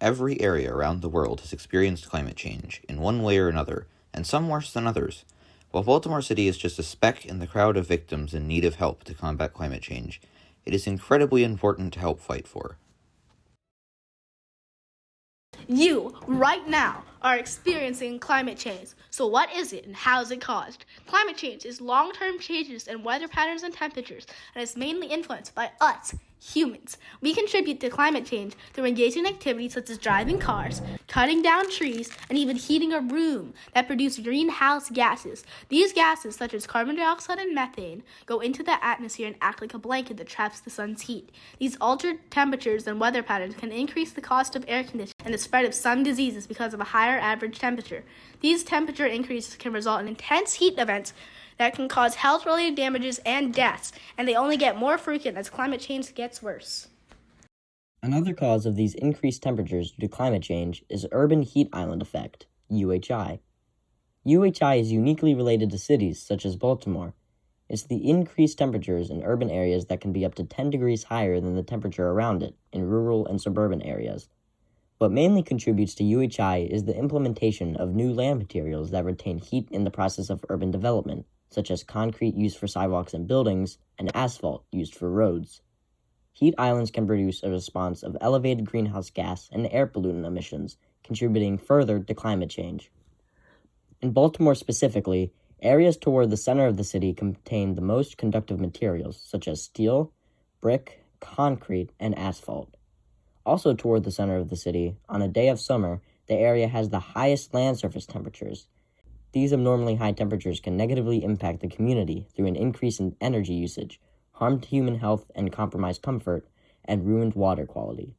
Every area around the world has experienced climate change, in one way or another, and some worse than others. While Baltimore City is just a speck in the crowd of victims in need of help to combat climate change, it is incredibly important to help fight for. You, right now, are experiencing climate change. So what is it and how is it caused? Climate change is long-term changes in weather patterns and temperatures, and is mainly influenced by us, humans. We contribute to climate change through engaging in activities such as driving cars, cutting down trees, and even heating a room that produce greenhouse gases. These gases, such as carbon dioxide and methane, go into the atmosphere and act like a blanket that traps the sun's heat. These altered temperatures and weather patterns can increase the cost of air conditioning and the spread of some diseases because of a higher average temperature. These temperature increases can result in intense heat events that can cause health-related damages and deaths, and they only get more frequent as climate change gets worse. Another cause of these increased temperatures due to climate change is urban heat island effect, UHI. UHI is uniquely related to cities such as Baltimore. It's the increased temperatures in urban areas that can be up to 10 degrees higher than the temperature around it in rural and suburban areas. What mainly contributes to UHI is the implementation of new land materials that retain heat in the process of urban development, such as concrete used for sidewalks and buildings, and asphalt used for roads. Heat islands can produce a response of elevated greenhouse gas and air pollutant emissions, contributing further to climate change. In Baltimore specifically, areas toward the center of the city contain the most conductive materials, such as steel, brick, concrete, and asphalt. Also toward the center of the city, on a day of summer, the area has the highest land surface temperatures. These abnormally high temperatures can negatively impact the community through an increase in energy usage, harmed human health and compromised comfort, and ruined water quality.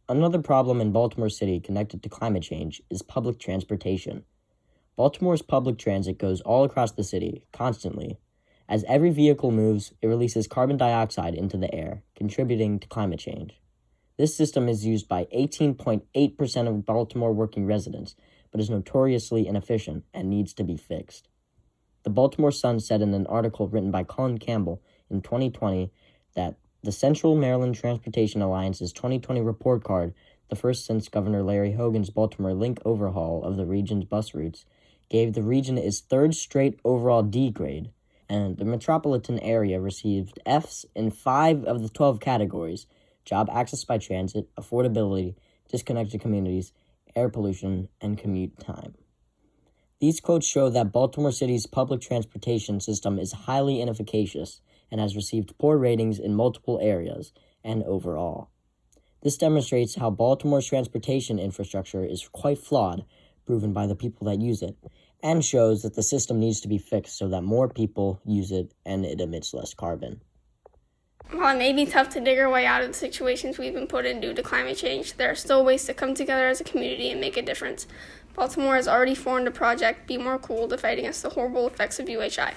Another problem in Baltimore City connected to climate change is public transportation. Baltimore's public transit goes all across the city, constantly. As every vehicle moves, it releases carbon dioxide into the air, contributing to climate change. This system is used by 18.8% of Baltimore working residents, but is notoriously inefficient and needs to be fixed. The Baltimore Sun said in an article written by Colin Campbell in 2020 that the Central Maryland Transportation Alliance's 2020 report card, the first since Governor Larry Hogan's Baltimore Link overhaul of the region's bus routes, gave the region its third straight overall D grade, and the metropolitan area received Fs in 5 of the 12 categories: job access by transit, affordability, disconnected communities, air pollution, and commute time. These quotes show that Baltimore City's public transportation system is highly inefficacious and has received poor ratings in multiple areas and overall. This demonstrates how Baltimore's transportation infrastructure is quite flawed, proven by the people that use it, and shows that the system needs to be fixed so that more people use it and it emits less carbon. While it may be tough to dig our way out of the situations we've been put in due to climate change, there are still ways to come together as a community and make a difference. Baltimore has already formed a project, Be More Cool, to fight against the horrible effects of UHI.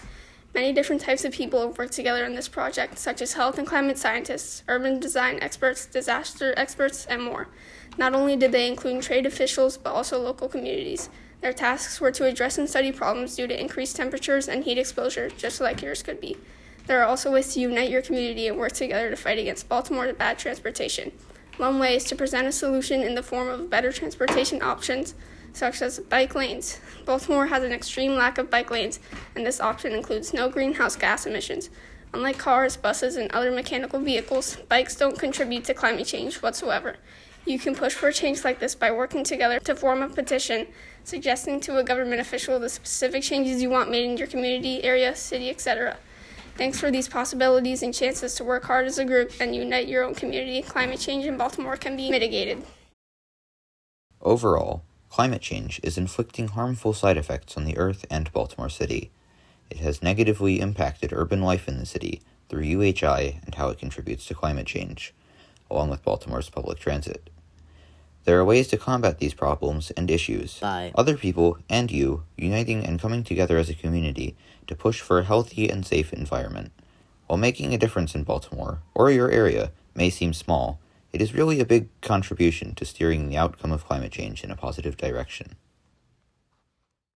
Many different types of people have worked together in this project, such as health and climate scientists, urban design experts, disaster experts, and more. Not only did they include trade officials, but also local communities. Their tasks were to address and study problems due to increased temperatures and heat exposure, just like yours could be. There are also ways to unite your community and work together to fight against Baltimore's bad transportation. One way is to present a solution in the form of better transportation options, such as bike lanes. Baltimore has an extreme lack of bike lanes, and this option includes no greenhouse gas emissions. Unlike cars, buses, and other mechanical vehicles, bikes don't contribute to climate change whatsoever. You can push for a change like this by working together to form a petition, suggesting to a government official the specific changes you want made in your community, area, city, etc. Thanks for these possibilities and chances to work hard as a group and unite your own community. Climate change in Baltimore can be mitigated. Overall, climate change is inflicting harmful side effects on the Earth and Baltimore City. It has negatively impacted urban life in the city through UHI and how it contributes to climate change, along with Baltimore's public transit. There are ways to combat these problems and issues. By Other people and you uniting and coming together as a community to push for a healthy and safe environment. While making a difference in Baltimore or your area may seem small, it is really a big contribution to steering the outcome of climate change in a positive direction.